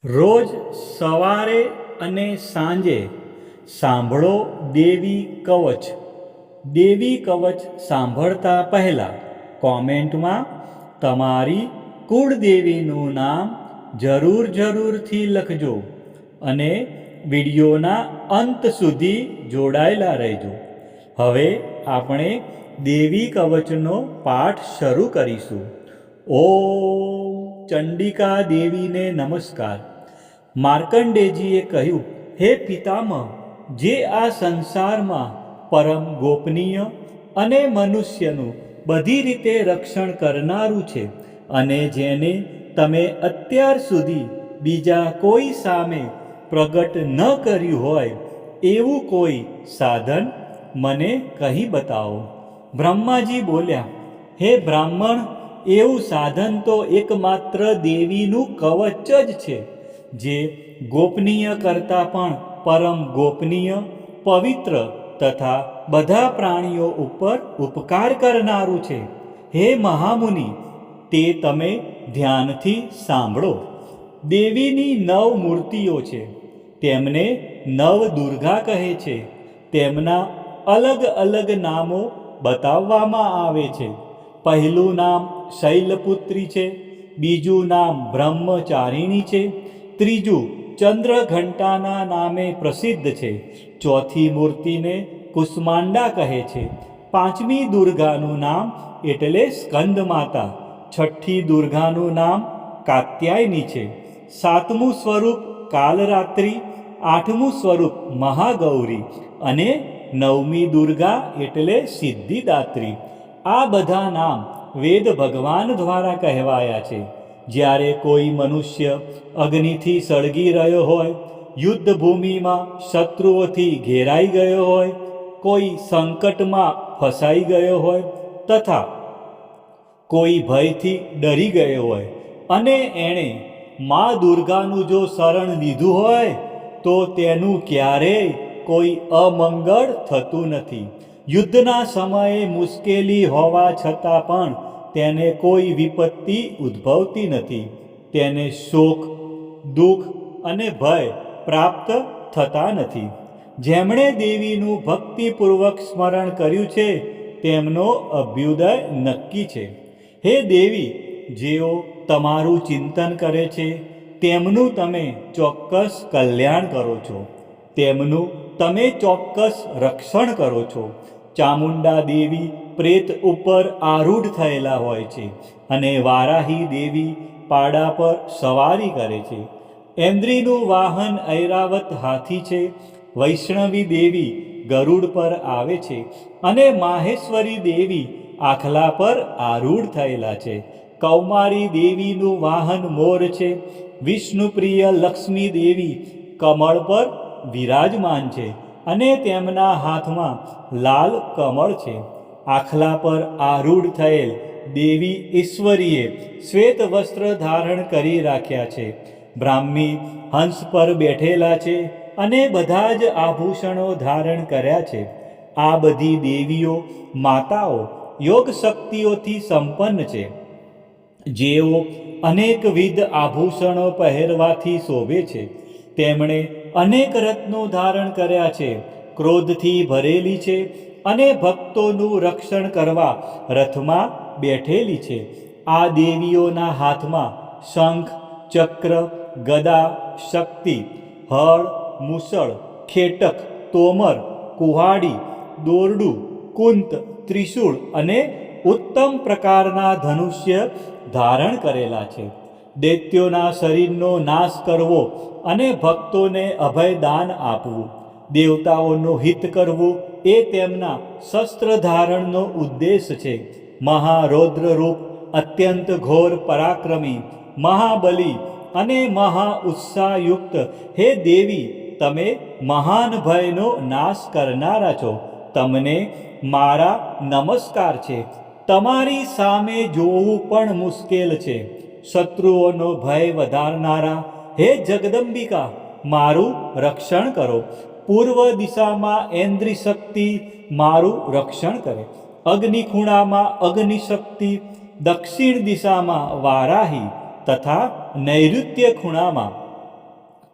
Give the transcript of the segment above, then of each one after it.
રોજ સવારે અને સાંજે સાંભળો દેવી કવચ. દેવી કવચ સાંભળતા પહેલાં કોમેન્ટમાં તમારી કુળદેવીનું નામ જરૂરથી લખજો અને વિડીયોના અંત સુધી જોડાયેલા રહેજો. હવે આપણે દેવી કવચનો પાઠ શરૂ કરીશું. ઓમ ચંડિકા દેવીને નમસ્કાર. માર્કંડેયજીએ કહ્યું, હે પિતામહ, જે આ સંસારમાં પરમ ગોપનીય અને મનુષ્યનું બધી રીતે રક્ષણ કરનારું છે અને જેને તમે અત્યાર સુધી બીજા કોઈ સામે પ્રગટ ન કર્યું હોય એવું કોઈ સાધન મને કહી બતાવો. બ્રહ્માજી બોલ્યા, હે બ્રાહ્મણ, એવું સાધન તો એકમાત્ર દેવીનું કવચ જ છે, જે ગોપનીય કરતાં પણ પરમ ગોપનીય, પવિત્ર તથા બધા પ્રાણીઓ ઉપર ઉપકાર કરનારું છે. હે મહામુનિ, તે તમે ધ્યાનથી સાંભળો. દેવીની 9 મૂર્તિઓ છે. તેમને નવદુર્ગા કહે છે. તેમના અલગ અલગ નામો બતાવવામાં આવે છે. પહેલું નામ શૈલપુત્રી છે, બીજું નામ બ્રહ્મચારિણી છે, ત્રીજું ચંદ્રઘંટાના નામે પ્રસિદ્ધ છે, ચોથી મૂર્તિને કુષ્માંડા કહે છે, પાંચમી દુર્ગાનું નામ એટલે સ્કંદમાતા, છઠ્ઠી દુર્ગાનું નામ કાત્યાયની છે, સાતમું સ્વરૂપ કાલરાત્રિ, આઠમું સ્વરૂપ મહાગૌરી અને નવમી દુર્ગા એટલે સિદ્ધિદાત્રી. આ બધા નામ વેદ ભગવાન દ્વારા કહેવાયા છે. જ્યારે કોઈ મનુષ્ય અગ્નિથી સળગી રહ્યો હોય, યુદ્ધ ભૂમિમાં શત્રુઓથી ઘેરાઈ ગયો હોય, કોઈ સંકટમાં ફસાઈ ગયો હોય તથા કોઈ ભયથી ડરી ગયો હોય અને એણે મા દુર્ગાનું જો શરણ લીધું હોય તો તેનું ક્યારેય કોઈ અમંગળ થતું નથી. યુદ્ધના સમયે મુશ્કેલી હોવા છતાં પણ તેને કોઈ વિપત્તિ ઉદ્ભવતી નથી. તેને શોક, દુઃખ અને ભય પ્રાપ્ત થતા નથી. જેમણે દેવીનું ભક્તિપૂર્વક સ્મરણ કર્યું છે તેમનો અભ્યુદય નક્કી છે. હે દેવી, જેઓ તમારું ચિંતન કરે છે તેમનું તમે ચોક્કસ કલ્યાણ કરો છો, તેમનું તમે ચોક્કસ રક્ષણ કરો છો. ચામુંડા દેવી પ્રેત ઉપર આરૂઢ થયેલા હોય છે અને વારાહી દેવી પાડા પર સવારી કરે છે. ઐન્દ્રીનું વાહન ઐરાવત હાથી છે. વૈષ્ણવી દેવી ગરુડ પર આવે છે અને માહેશ્વરી દેવી આખલા પર આરૂઢ થયેલા છે. કૌમારી દેવીનું વાહન મોર છે. વિષ્ણુપ્રિય લક્ષ્મી દેવી કમળ પર વિરાજમાન છે અને તેમના હાથમાં લાલ કમળ છે. આખલા પર આરૂઢ થયેલ દેવી ઈશ્વરીએ શ્વેત વસ્ત્ર ધારણ કરી રાખ્યા છે. બ્રાહ્મી હંસ પર બેઠેલા છે અને બધા જ આભૂષણો ધારણ કર્યા છે. આ બધી દેવીઓ માતાઓ યોગ શક્તિઓથી સંપન્ન છે. જેઓ અનેકવિધ આભૂષણો પહેરવાથી શોભે છે. તેમણે અનેક રત્નો ધારણ કર્યા છે. ક્રોધથી ભરેલી છે અને ભક્તોનું રક્ષણ કરવા રથમાં બેઠેલી છે. આ દેવીઓના હાથમાં શંખ, ચક્ર, ગદા, શક્તિ, હળ, મુસળ, ખેટક, તોમર, કુહાડી, દોરડું, કુંત, ત્રિશૂળ અને ઉત્તમ પ્રકારના ધનુષ્ય ધારણ કરેલા છે. દૈત્યોના શરીરનો નાશ કરવો અને ભક્તોને અભયદાન આપવું, દેવતાઓનું હિત કરવું એ તેમના શસ્ત્ર ધારણનો ઉદ્દેશ છે. મહારૌદ્ર રૂપ, અત્યંત ઘોર પરાક્રમી, મહાબલી અને મહા ઉત્સાહયુક્ત હે દેવી, તમે મહાન ભયનો નાશ કરનારા છો. તમને મારા નમસ્કાર છે. તમારી સામે જોવું પણ મુશ્કેલ છે. શત્રુઓનો ભય વધારનારા હે જગદંબિકા, મારું રક્ષણ કરો. પૂર્વ દિશામાં ઐન્દ્રી શક્તિ મારું રક્ષણ કરે. અગ્નિખૂણામાં અગ્નિશક્તિ, દક્ષિણ દિશામાં વારાહી તથા નૈઋત્ય ખૂણામાં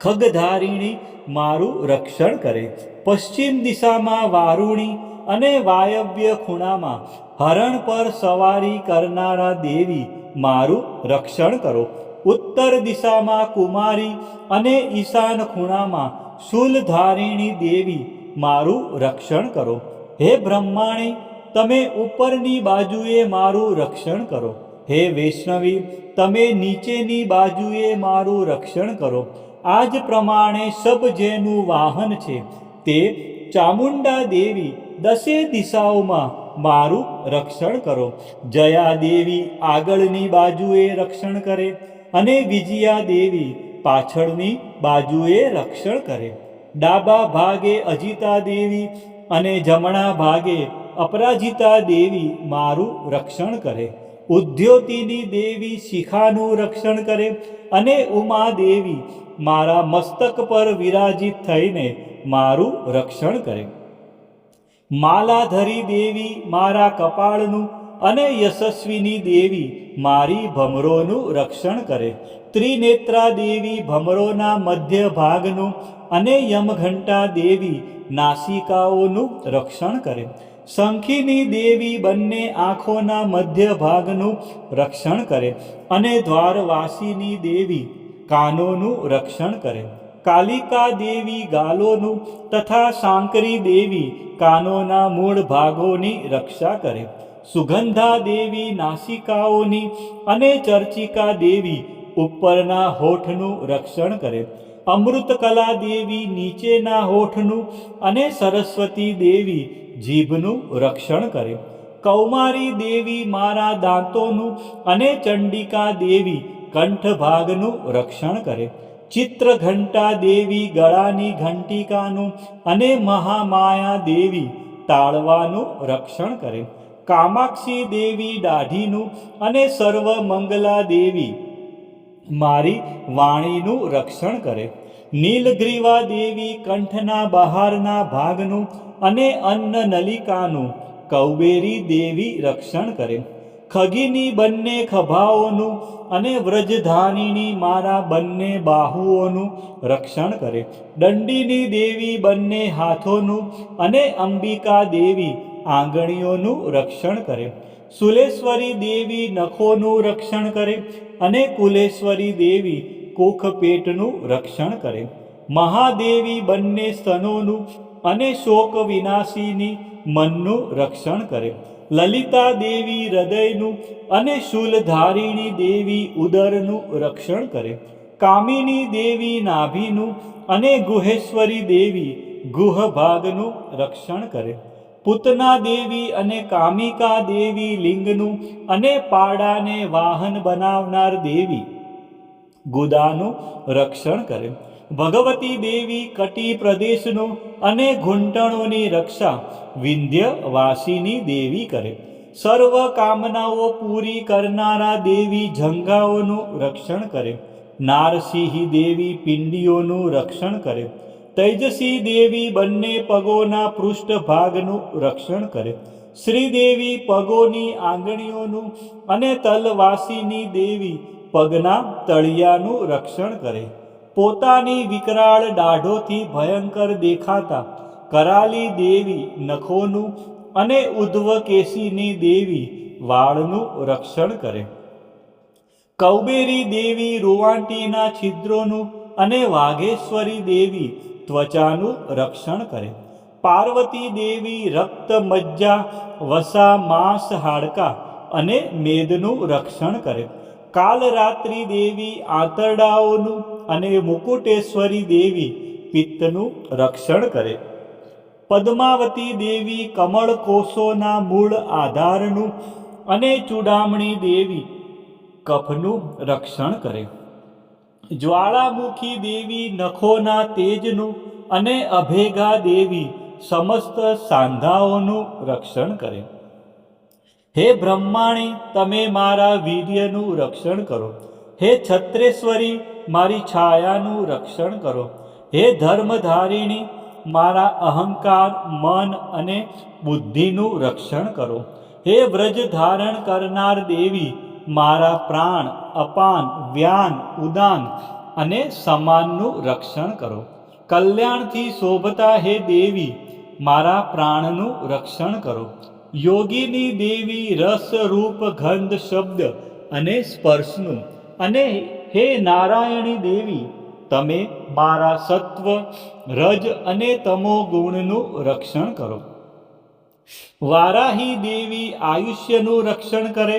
ખગધારિણી મારું રક્ષણ કરે. પશ્ચિમ દિશામાં વારુણી અને વાયવ્ય ખૂણામાં હરણ પર સવારી કરનારા દેવી મારું રક્ષણ કરો. ઉત્તર દિશામાં કુમારી અને ઈશાન ખૂણામાં શૂલધારિણી દેવી મારું રક્ષણ કરો. હે બ્રહ્માણી, તમે ઉપરની બાજુએ મારું રક્ષણ કરો. હે વૈષ્ણવી, તમે નીચેની બાજુએ મારું રક્ષણ કરો. આ જ પ્રમાણે સબ જેનું વાહન છે તે ચામુંડા દેવી દસે દિશાઓમાં મારું રક્ષણ કરો. જયા દેવી આગળની બાજુએ રક્ષણ કરે અને વિજયા દેવી પાછળની બાજુએ રક્ષણ કરે. ડાબા ભાગે અજિતા દેવી અને જમણા ભાગે અપરાજિતા દેવી મારું રક્ષણ કરે. ઉદ્યોતિની દેવી શિખાનું રક્ષણ કરે અને ઉમા દેવી મારા મસ્તક પર વિરાજિત થઈને મારું રક્ષણ કરે. માલાધરી દેવી મારા કપાળનું અને યશસ્વીની દેવી મારી ભમરોનું રક્ષણ કરે. ત્રિનેત્રા દેવી ભમરોના મધ્ય ભાગનું અને યમઘંટા દેવી નાસિકાઓનું રક્ષણ કરે. શંખીની દેવી બંને આંખોના મધ્ય ભાગનું રક્ષણ કરે અને દ્વારવાસીની દેવી કાનોનું રક્ષણ કરે. કાલિકા દેવી ગાલોનું તથા સાંકરી દેવી કાનોના મૂળ ભાગોની રક્ષા કરે. સુગંધા દેવી નાસિકાઓની અને ચર્ચિકા દેવી ઉપરના હોઠનું રક્ષણ કરે. અમૃતકલા દેવી નીચેના હોઠનું અને સરસ્વતી દેવી જીભનું રક્ષણ કરે. કૌમારી દેવી મારા દાંતોનું અને ચંડિકા દેવી કંઠ ભાગનું રક્ષણ કરે. ચિત્રઘંટા દેવી ગળાની ઘંટિકાનું અને મહામાયા દેવી તાળવાનું રક્ષણ કરે. કામાક્ષી દેવી દાઢીનું અને સર્વમંગલા દેવી મારી વાણીનું રક્ષણ કરે. નીલગ્રીવા દેવી કંઠના બહારના ભાગનું અને અન્ન નલિકાનું કૌબેરી દેવી રક્ષણ કરે. ખગીની બંને ખભાઓનું અને વ્રજધાનીની મારા બંને બાહુઓનું રક્ષણ કરે. દંડીની દેવી બંને હાથોનું અને અંબિકા દેવી આંગળીઓનું રક્ષણ કરે. સુલેશ્વરી દેવી નખોનું રક્ષણ કરે અને કુલેશ્વરી દેવી કોખ પેટનું રક્ષણ કરે. મહાદેવી બંને સ્તનોનું અને શોક વિનાશીની મનનું રક્ષણ કરે. લલિતા દેવી હૃદયનું અને શૂલધારિણી દેવી ઉદરનું રક્ષણ કરે. કામિની દેવી નાભીનું અને ગુહેશ્વરી દેવી ગુહ ભાગનું રક્ષણ કરે. પૂતના દેવી અને કામિકા દેવી લિંગનું અને પાડાને વાહન બનાવનાર દેવી ગુદાનું રક્ષણ કરે. ભગવતી દેવી કટી પ્રદેશનું અને ઘૂંટણોની રક્ષા વિંધ્યવાસીની દેવી કરે. સર્વ કામનાઓ પૂરી કરનારા દેવી જંઘાઓનું રક્ષણ કરે. નારસિંહી દેવી પિંડીઓનું રક્ષણ કરે. તૈજસી દેવી બંને પગોના પૃષ્ઠભાગનું રક્ષણ કરે. શ્રીદેવી પગોની આંગળીઓનું અને તલવાસીની દેવી પગના તળિયાનું રક્ષણ કરે. પોતાની વિકરાળ દાઢોથી ભયંકર દેખાતા કરાલી દેવી નખોનું અને ઉદ્ધવકેશીની દેવી વાળનું રક્ષણ કરે. કૌબેરી દેવી રૂવાંટીના છિદ્રોનું અને વાઘેશ્વરી દેવી ત્વચાનું રક્ષણ કરે. પાર્વતી દેવી રક્ત મજ્જા વસા માંસ હાડકા અને મેદનું રક્ષણ કરે. કાલરાત્રિ દેવી આંતરડાઓનું અને મુકુટેશ્વરી દેવી પિત્તનું રક્ષણ કરે. પદ્માવતી દેવી કમળ કોષોના મૂળ આધારનું અને ચૂડામણી દેવી કફનું રક્ષણ કરે. જ્વાળામુખી દેવી નખોના તેજનું અને અભેગા દેવી સમસ્ત સાંધાઓનું રક્ષણ કરે. હે બ્રહ્માણી, તમે મારા વીર્યનું રક્ષણ કરો. હે છત્રેશ્વરી, મારી છાયાનું રક્ષણ કરો. હે ધર્મધારિણી, મારા અહંકાર, મન અને બુદ્ધિનું રક્ષણ કરો. હે વ્રજ ધારણ કરનાર દેવી, મારા પ્રાણ, અપાન, વ્યાન, ઉદાન અને સમાનનું રક્ષણ કરો. કલ્યાણથી શોભતા હે દેવી મારા પ્રાણનું રક્ષણ કરો. યોગીની દેવી રસ રૂપ ગંધ શબ્દ અને સ્પર્શનું, અને હે નારાયણી દેવી તમે મારા સત્વ રજ અને તમો ગુણનું રક્ષણ કરો. વારાહી દેવી આયુષ્યનું રક્ષણ કરે,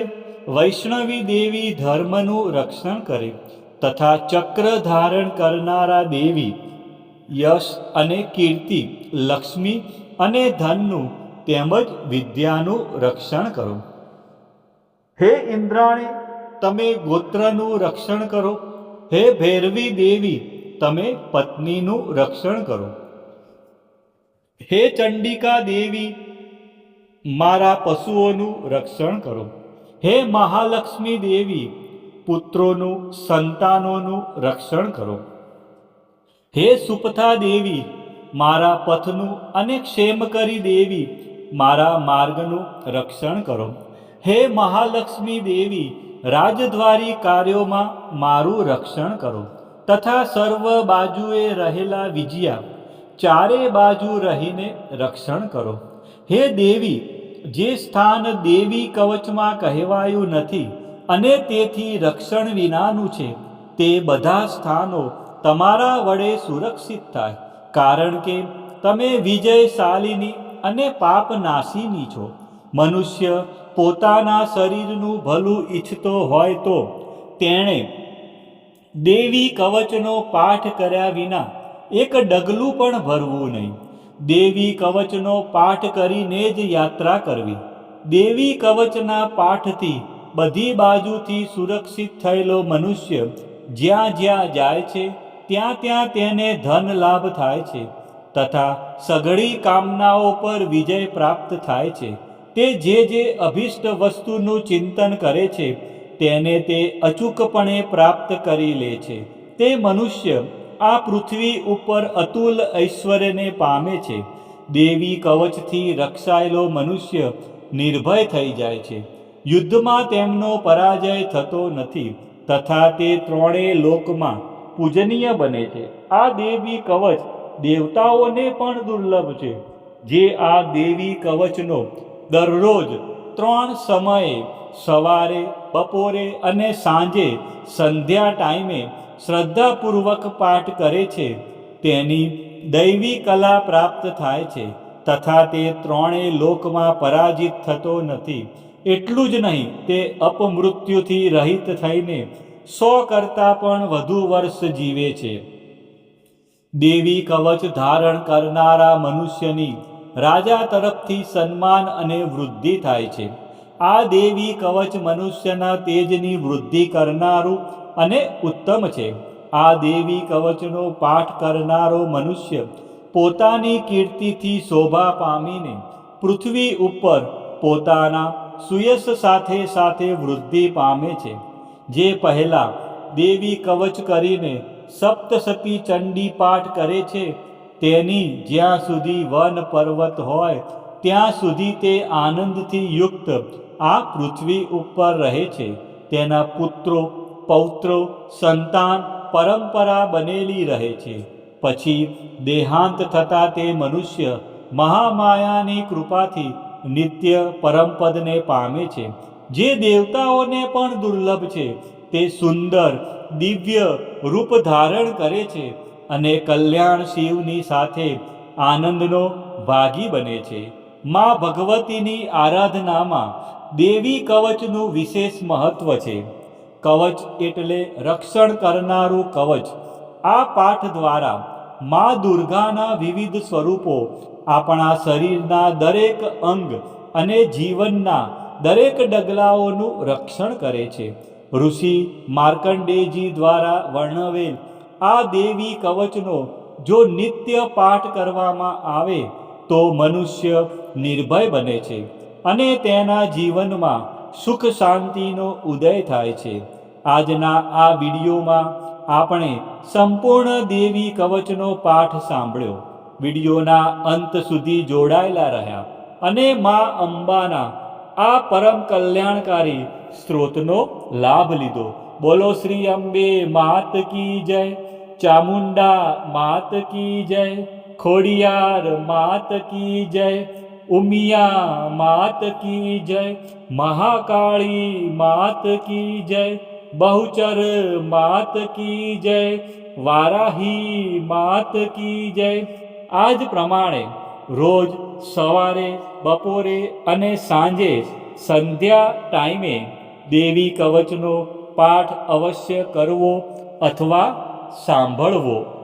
વૈષ્ણવી દેવી ધર્મનું રક્ષણ કરે, તથા ચક્ર ધારણ કરનારા દેવી યશ અને કીર્તિ, લક્ષ્મી અને ધનનું તેમજ વિદ્યાનું રક્ષણ કરો. હે ઇન્દ્રાણી તમે ગોત્રનું રક્ષણ કરો. હે ભૈરવી દેવી તમે પત્નીનું રક્ષણ કરો. હે ચંડિકા દેવી મારા પશુઓનું રક્ષણ કરો. હે મહાલક્ષ્મી દેવી પુત્રોનું સંતાનોનું રક્ષણ કરો. હે સુપથા દેવી મારા પથનું અને ક્ષેમકરી દેવી મારા માર્ગનું રક્ષણ કરો. હે મહાલક્ષ્મી દેવી રાજદ્વારી કાર્યોમાં મારું રક્ષણ કરો, તથા સર્વ બાજુએ રહેલા વિજયા ચારે બાજુ રહીને રક્ષણ કરો. હે દેવી જે સ્થાન દેવી કવચમાં કહેવાયું નથી અને તેથી રક્ષણ વિનાનું છે, તે બધા સ્થાનો તમારા વડે સુરક્ષિત થાય, કારણ કે તમે વિજયશાલિની અને પાપનાશીની છો. મનુષ્ય પોતાના શરીરનું ભલું ઈચ્છતો હોય તો તેણે દેવી કવચનો પાઠ કર્યા વિના એક ડગલું પણ ભરવું નહીં. દેવી કવચનો પાઠ કરીને જ યાત્રા કરવી. દેવી કવચના પાઠથી બધી બાજુથી સુરક્ષિત થયેલો મનુષ્ય જ્યાં જ્યાં જાય છે ત્યાં ત્યાં તેને ધન લાભ થાય છે, તથા સઘળી કામનાઓ પર વિજય પ્રાપ્ત થાય છે. તે જે અભિષ્ટ વસ્તુનું ચિંતન કરે છે તેને તે અચૂકપણે પ્રાપ્ત કરી લે છે. તે મનુષ્ય આ પૃથ્વી ઉપર અતુલ ઐશ્વર્યને પામે છે. દેવી કવચથી રક્ષાયેલો મનુષ્ય નિર્ભય થઈ જાય છે. યુદ્ધમાં તેમનો પરાજય થતો નથી, તથા તે ત્રણેય લોકમાં પૂજનીય બને છે. આ દેવી કવચ દેવતાઓને પણ દુર્લભ છે. જે આ દેવી કવચનો દરરોજ 3 સમયે સવારે, બપોરે અને સાંજે સંધ્યા ટાઈમે શ્રદ્ધાપૂર્વક પાઠ કરે છે તેની દૈવી કલા પ્રાપ્ત થાય છે, તથા તે ત્રણેય લોકમાં પરાજિત થતો નથી. એટલું જ નહીં, તે અપમૃત્યુથી રહિત થઈને 100 કરતાં પણ વધુ વર્ષ જીવે છે. દેવી કવચ ધારણ કરનારા મનુષ્યની રાજા તરફથી સન્માન અને વૃદ્ધિ થાય છે. આ દેવી કવચ મનુષ્યના તેજની વૃદ્ધિ કરનારું અને ઉત્તમ છે. આ દેવી કવચનો પાઠ કરનારો મનુષ્ય પોતાની કીર્તિથી શોભા પામીને પૃથ્વી ઉપર પોતાના સુયશ સાથે સાથે વૃદ્ધિ પામે છે. જે પહેલા દેવી કવચ કરીને સપ્તસતી ચંડી પાઠ કરે છે તેની જ્યાં સુધી વન પર્વત હોય ત્યાં સુધી તે આનંદથી યુક્ત આ પૃથ્વી ઉપર રહે છે. તેના પુત્રો પૌત્રો સંતાન પરંપરા બનેલી રહે છે. પછી દેહાંત થતાં તે મનુષ્ય મહામાયાની કૃપાથી નિત્ય પરમપદને પામે છે. જે દેવતાઓને પણ દુર્લભ છે. તે સુંદર દિવ્ય રૂપ ધારણ કરે છે અને કલ્યાણ શિવની સાથે આનંદનો ભાગી બને છે. મા ભગવતીની આરાધનામાં દેવી કવચનું વિશેષ મહત્વ છે. કવચ એટલે રક્ષણ કરનારું કવચ. આ પાઠ દ્વારા મા દુર્ગાના વિવિધ સ્વરૂપો આપણા શરીરના દરેક અંગ અને જીવનના દરેક ડગલાઓનું રક્ષણ કરે છે. ઋષિ માર્કંડેયજી દ્વારા વર્ણવેલ આ દેવી કવચનો જો નિત્ય પાઠ કરવામાં આવે તો મનુષ્ય નિર્ભય બને છે અને તેના જીવનમાં સુખ શાંતિનો ઉદય થાય છે. આજના આ વિડીયોમાં આપણે સંપૂર્ણ દેવી કવચનો પાઠ સાંભળ્યો. વિડીયોના અંત સુધી જોડાયેલા રહ્યા અને મા અંબાના આ પરમ કલ્યાણકારી સ્ત્રોતનો લાભ લીધો. બોલો શ્રી અંબે માત કી જય, ચામુંડા માત કી જય, ખોડિયાર માત કી જય, ઉમિયા માત કી જય, મહાકાળી માત કી જય, બહુચર માત કી જય, વારાહી માત કી જય. આ જ પ્રમાણે રોજ સવારે, બપોરે અને સાંજે સંધ્યા ટાઈમે દેવી કવચનો પાઠ અવશ્ય કરવો અથવા સાંભળવો.